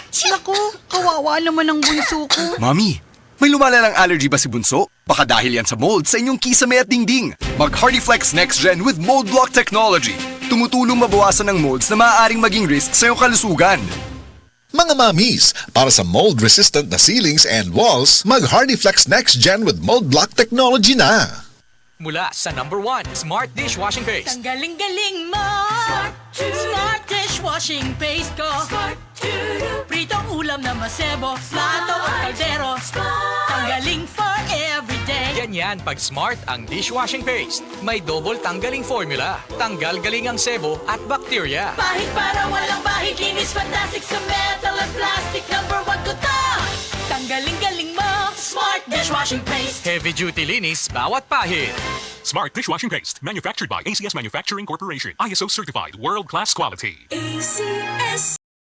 Naku, kawawa naman ang bunso ko. Mami, may lumalalang allergy ba si Bunso? Baka dahil yan sa mold sa inyong kisame at dingding. Mag Hardyflex Next Gen with Mold Block Technology. Tumutulong mabawasan ng molds na maaaring maging risk sa iyong kalusugan. Mga mamis, para sa mold-resistant na ceilings and walls, mag Hardyflex Next Gen with Mold Block Technology na. Mula sa #1 Smart Dishwashing Paste. Ang galing-galing mo! Smart dishwashing paste ko. Pritong ulam na masebo, plato o kaldero. Tanggaling for everyday. Ganyan pag Smart ang dishwashing paste. May double tanggaling formula. Tanggal galing ang sebo at bakterya. Bahid para walang bahid, linis fantastic sa metal at plastic. #1 ko to! Tanggaling-galing mo! Smart dishwashing paste. Heavy duty linis bawat pahid. Smart Dishwashing Paste, manufactured by ACS Manufacturing Corporation. ISO certified, world-class quality. ACS.